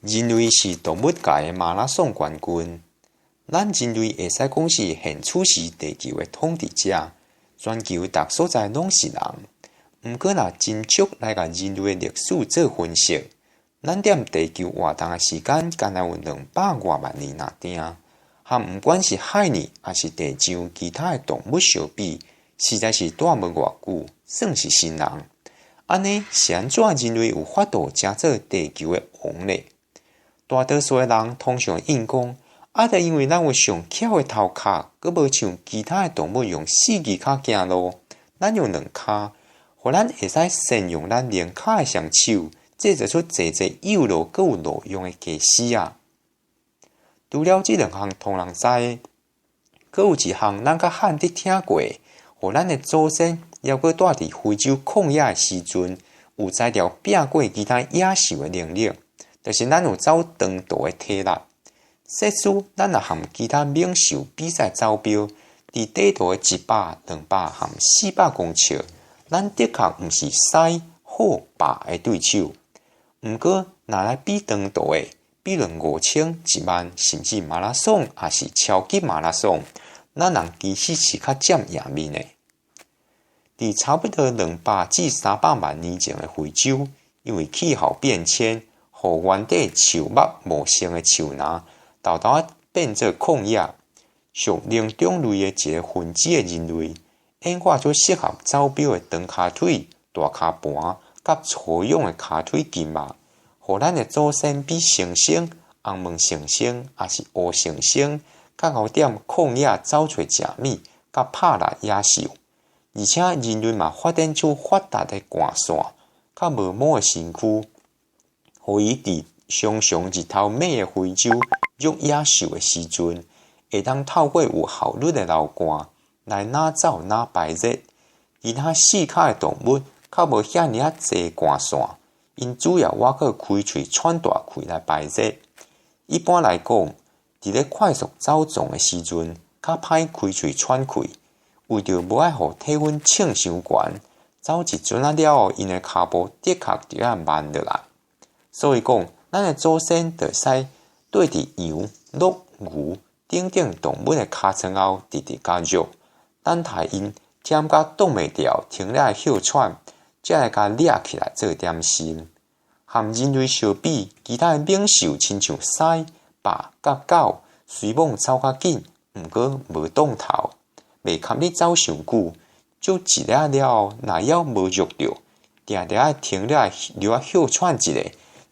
人类是动物界的马拉松冠军，咱人类会使讲是现处是地球的统治者，全球各所在拢是人。毋过若真足来甲人类的历史做分析，咱踮地球活动的时间敢若有200多万年若定，和毋管是海里还是地上其他的动物相比，实在是带无偌久，算是新人。安尼是安怎人类有法度成做地球的王呢？大多数的人通常应讲，就因为咱有上巧的头壳，佮无像其他的动物用4只脚行路，咱用2骹，互咱会使善用咱连骹的双手，制造出济有路佮有路用的驾驶啊。除了这2项通人知的，佮有一项咱较罕得听过，互咱的祖先还佮住伫非洲旷野的时阵，有才调拼过其他野兽的能力。就是咱有走长途的体力，设施咱也含其他猛兽比赛走标，伫短途的100、200含400公尺，咱的确毋是狮、虎、豹的对手。毋过，若来比长途的，比如5000、10000，甚至马拉松，也是超级马拉松，咱人其实是较占赢面的。伫差不多200至300万年前的非洲，因为气候变迁，互原底树木茂盛的树林，豆豆变做旷野，属灵长类的一个分支的人类，演化出适合走标的长骹腿、大骹盘，甲粗勇的骹腿筋肉，互咱的祖先比猩猩、红毛猩猩，也是黑猩猩，较好踮旷野找找食物，甲拍落野兽。而且人类嘛发展出发达的汗腺，较无毛的身躯。互伊伫常常日头猛的非洲育野兽的时阵，会当透过有效率的流汗来哪走哪排热。其他4脚的动物较无遐尔济汗腺，因主要还靠开喙喘大气来排热。一般来讲，伫咧快速走动的时阵，较歹开喙喘气，为着无爱互体温冲伤悬，走一阵了后，因的骹步的确就要慢落来。所以讲，咱的祖先就使对伫羊、鹿、牛等等动物的尻川后直直加肉，等待因忝甲挡袂牢，停了休喘，才来甲掠起来做点心。和人类相比，其他的猛兽亲像狮、豹、甲狗，虽猛走较紧，毋过无挡头，袂堪你走伤久，就一了后，若要无肉着，定定爱停了留啊休喘一下。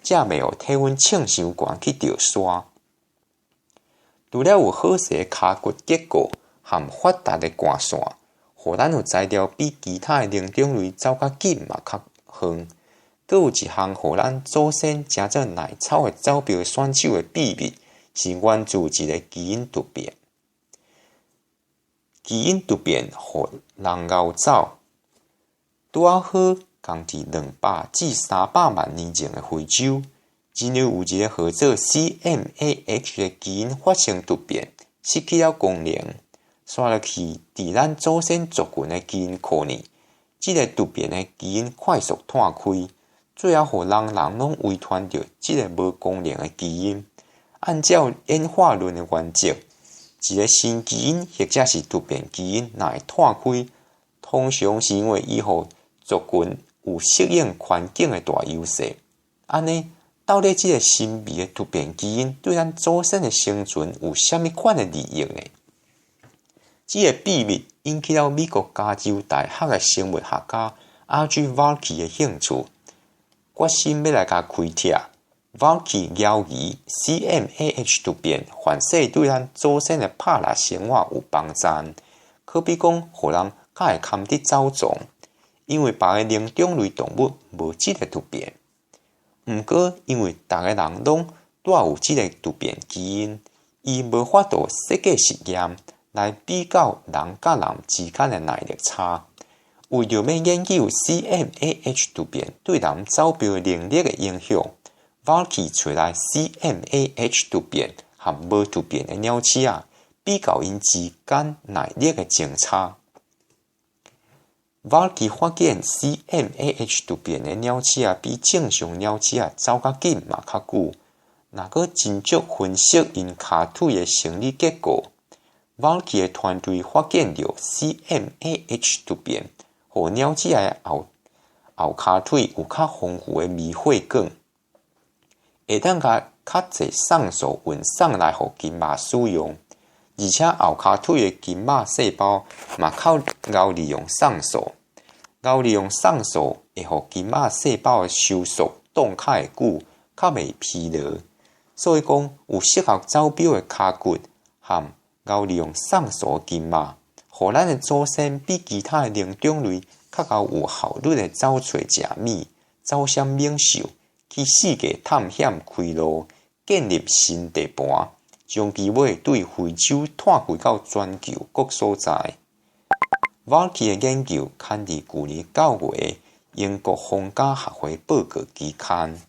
才袂互体温冲伤悬去着山。除了有好势的骹骨结构和发达的汗腺，互咱有才调比其他的灵长类走较紧嘛较远。阁有一项互咱祖先成做耐操的走标选手的秘密，是源自一个基因突变。基因突变互人熬走，拄好共伫200至300万年前的非洲，人类有一个号做 CMAH 的基因发生突变，失去了功能，刷落去伫咱祖先族群的基因库里，这个突变的基因快速摊开，最后互人拢遗传着这个无功能的基因。按照演化论的原则，一个新基因或者是突变基因若会摊开，通常是因为伊互族群有适应环境的大优势。安尼，到底这个神秘的突变基因对咱祖先的生存有啥物款的利益呢？这个秘密引起了美国加州大学的生物学家R.G. Varkey 的兴趣，决心要来甲开拆。Varkey 怀疑 CMAH 突变反射对咱祖先的拍力生活有帮助，可比讲互人较会堪得走动。因为别个灵长类动物无这个突变，毋过因为逐个人拢带有这个突变基因，伊无法度设计实验来比较人甲人之间的耐力差。为着要研究 CMAH 突变对人走标能力的影响 ，Varkey 找来 CMAH 突变和无突变的鸟鼠仔，比较因之间耐力的情差。Varkey 发现 CMAH 突变的鸟鼠仔比正常鸟鼠仔走较紧嘛较久，若个真足分析因骹腿的生理结构，瓦基的团队发现到 CMAH 突变，互鸟仔的后骹腿有较丰富的微血管，会当甲较侪送素运送来互筋肉使用，而且后骹腿的筋肉细胞嘛靠敖利用送素，敖利用送素会互筋肉细胞的收缩动较会久，较袂疲劳。所以讲，有适合走表的骹骨和敖利用送素的筋肉，互咱的祖先比其他的灵长类较较有效率的走找食物，走向猛兽，去世界探险开路，建立新地盘，将其尾对非洲拓开到全球各所在。瓦基的研究刊伫去年9月英国皇家学会报告期刊。